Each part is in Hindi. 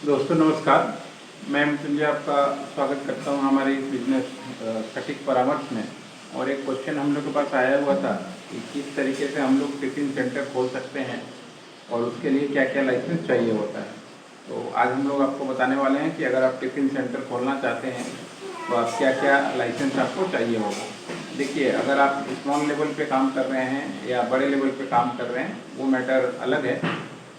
दोस्तों नमस्कार। मैं मृत्युंजय आपका स्वागत करता हूं हमारे इस बिजनेस सटीक परामर्श में। और एक क्वेश्चन हम लोग के पास आया हुआ था कि किस तरीके से हम लोग टिफ़िन सेंटर खोल सकते हैं और उसके लिए क्या क्या लाइसेंस चाहिए होता है। तो आज हम लोग आपको बताने वाले हैं कि अगर आप टिफ़िन सेंटर खोलना चाहते हैं तो आप क्या क्या लाइसेंस आपको चाहिए होगा। देखिए, अगर आप स्मॉल लेवल पे काम कर रहे हैं या बड़े लेवल पे काम कर रहे हैं वो मैटर अलग है,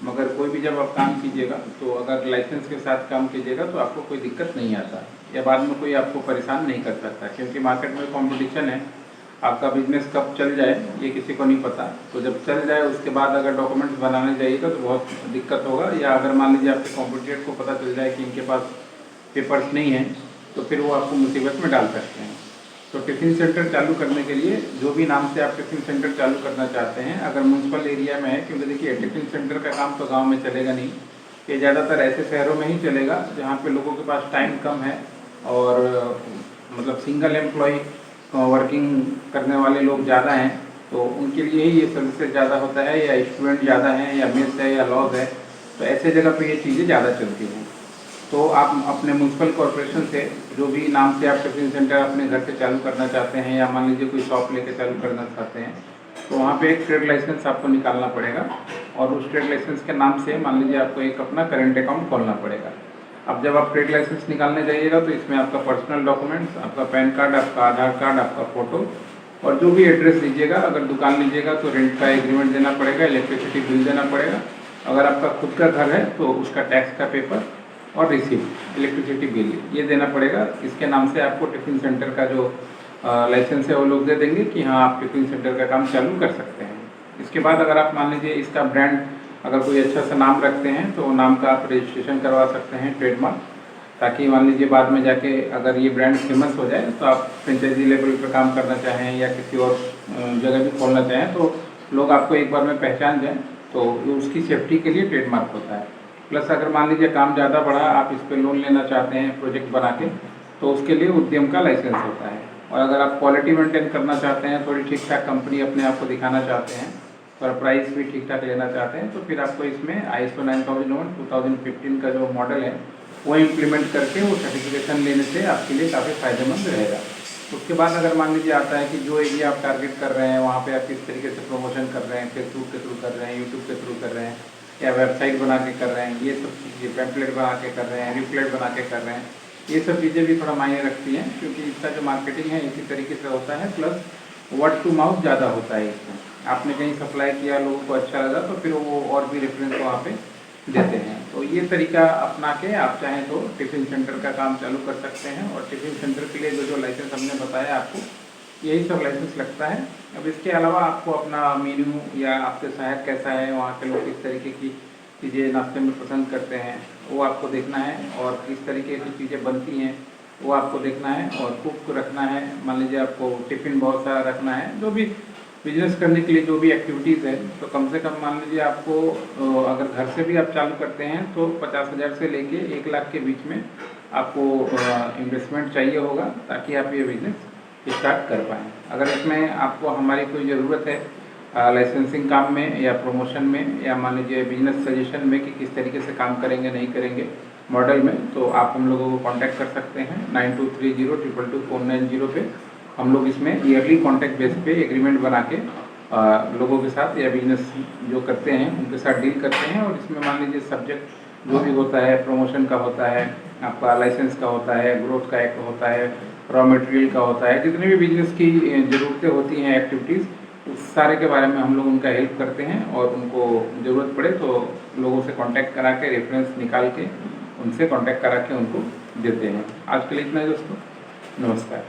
मगर कोई भी जब आप काम कीजिएगा तो अगर लाइसेंस के साथ काम कीजिएगा तो आपको कोई दिक्कत नहीं आता या बाद में कोई आपको परेशान नहीं कर सकता, क्योंकि मार्केट में कंपटीशन है। आपका बिजनेस कब चल जाए ये किसी को नहीं पता। तो जब चल जाए उसके बाद अगर डॉक्यूमेंट्स बनाने जाइएगा तो बहुत दिक्कत होगा, या अगर मान लीजिए आपके कॉम्पिटिटर को पता चल जाए कि इनके पास पेपर्स नहीं हैं तो फिर वो आपको मुसीबत में डाल सकते हैं। तो टिफ़िन सेंटर चालू करने के लिए जो भी नाम से आप टिफ़िन सेंटर चालू करना चाहते हैं, अगर म्यूनसिपल एरिया में है, क्योंकि देखिए टिफ़िन सेंटर का काम तो गांव में चलेगा नहीं, ये ज़्यादातर ऐसे शहरों में ही चलेगा जहाँ पे लोगों के पास टाइम कम है और मतलब सिंगल एम्प्लॉय वर्किंग करने वाले लोग ज़्यादा हैं, तो उनके लिए ही ये सर्विसेज ज़्यादा होता है, या स्टूडेंट ज़्यादा हैं, या मेस है, या लॉज है, तो ऐसे जगह पर ये चीज़ें ज़्यादा चलती हैं। तो आप अपने म्यूनसिपल कॉरपोरेशन से जो भी नाम से आप टिफ़िन सेंटर अपने घर पे चालू करना चाहते हैं, या मान लीजिए कोई शॉप लेके चालू करना चाहते हैं, तो वहाँ पे एक ट्रेड लाइसेंस आपको निकालना पड़ेगा। और उस ट्रेड लाइसेंस के नाम से मान लीजिए आपको एक अपना करेंट अकाउंट खोलना पड़ेगा। अब जब आप ट्रेड लाइसेंस निकालने जाइएगा तो इसमें आपका पर्सनल डॉक्यूमेंट्स, आपका पैन कार्ड, आपका आधार कार्ड, आपका फ़ोटो और जो भी एड्रेस दीजिएगा, अगर दुकान लीजिएगा तो रेंट का एग्रीमेंट देना पड़ेगा, इलेक्ट्रिसिटी बिल देना पड़ेगा। अगर आपका खुद का घर है तो उसका टैक्स का पेपर और रिसीप्ट, इलेक्ट्रिसिटी बिल, ये देना पड़ेगा। इसके नाम से आपको टिफ़िन सेंटर का जो लाइसेंस है वो लोग दे देंगे कि हाँ आप टिफ़िन सेंटर का काम चालू कर सकते हैं। इसके बाद अगर आप मान लीजिए इसका ब्रांड अगर कोई अच्छा सा नाम रखते हैं तो नाम का आप रजिस्ट्रेशन करवा सकते हैं, ट्रेडमार्क, ताकि मान लीजिए बाद में जाके अगर ये ब्रांड फेमस हो जाए तो आप फ्रेंचाइजी लेवल पर काम करना चाहें या किसी और जगह भी खोलना चाहें तो लोग आपको एक बार में पहचान जाएँ, तो उसकी सेफ्टी के लिए ट्रेडमार्क होता है। प्लस अगर मान लीजिए काम ज़्यादा बढ़ा, आप इस पर लोन लेना चाहते हैं प्रोजेक्ट बना के, तो उसके लिए उद्यम का लाइसेंस होता है। और अगर आप क्वालिटी मेंटेन करना चाहते हैं, थोड़ी ठीक ठाक कंपनी अपने आप को दिखाना चाहते हैं और प्राइस भी ठीक ठाक लेना चाहते हैं, तो फिर आपको इसमें ISO 9001 2015 का जो मॉडल है वो इम्प्लीमेंट करके वो सर्टिफिकेशन लेने से आपके लिए काफ़ी फ़ायदेमंद रहेगा। उसके बाद अगर मान लीजिए आता है कि जो एरिया आप टारगेट कर रहे हैं वहाँ पे आप किस तरीके से प्रमोशन कर रहे हैं, फेसबुक के थ्रू कर रहे हैं, यूट्यूब के थ्रू कर रहे हैं, या वेबसाइट बना के कर रहे हैं, ये सब चीज़ें पैम्पलेट बना के कर रहे हैं, रिप्लेट बना के कर रहे हैं, ये सब चीज़ें भी थोड़ा मायने रखती हैं, क्योंकि इसका जो मार्केटिंग है इसी तरीके से होता है। प्लस वर्ड टू माउथ ज़्यादा होता है इसमें। आपने कहीं सप्लाई किया, लोगों को अच्छा लगा तो फिर वो और भी रेफरेंस वहाँ पे देते हैं। तो ये तरीका अपना के आप चाहें तो टिफ़िन सेंटर का काम चालू कर सकते हैं। और टिफ़िन सेंटर के लिए जो लाइसेंस हमने बताया आपको, यही सब लाइसेंस लगता है। अब इसके अलावा आपको अपना मेन्यू या आपके शहर कैसा है, वहाँ के लोग किस तरीके की चीज़ें नाश्ते में पसंद करते हैं वो आपको देखना है, और किस तरीके की चीज़ें बनती हैं वो आपको देखना है, और कुक रखना है। मान लीजिए आपको टिफ़िन बहुत सारा रखना है, जो भी बिजनेस करने के लिए जो भी एक्टिविटीज़ है, तो कम से कम मान लीजिए आपको अगर घर से भी आप चालू करते हैं तो 50,000 से लेके 1 लाख के बीच में आपको इन्वेस्टमेंट चाहिए होगा, ताकि आप ये बिजनेस स्टार्ट कर पाएँ। अगर इसमें आपको हमारी कोई ज़रूरत है लाइसेंसिंग काम में या प्रमोशन में, या मान लीजिए बिजनेस सजेशन में कि किस तरीके से काम करेंगे नहीं करेंगे मॉडल में, तो आप हम लोगों को कांटेक्ट कर सकते हैं 9230222490 पे। हम लोग इसमें ईयरली कॉन्टैक्ट बेस पे एग्रीमेंट बना के लोगों के साथ या बिजनेस जो करते हैं उनके साथ डील करते हैं। और इसमें मान लीजिए सब्जेक्ट जो भी होता है, प्रमोशन का होता है, आपका लाइसेंस का होता है, ग्रोथ का एक होता है, रॉ मटेरियल का होता है, जितनी भी बिजनेस की ज़रूरतें होती हैं, एक्टिविटीज़, उस सारे के बारे में हम लोग उनका हेल्प करते हैं। और उनको ज़रूरत पड़े तो लोगों से कांटेक्ट करा के, रेफरेंस निकाल के उनसे कांटेक्ट करा के उनको देते हैं। आज के लिए इतना ही दोस्तों, नमस्कार।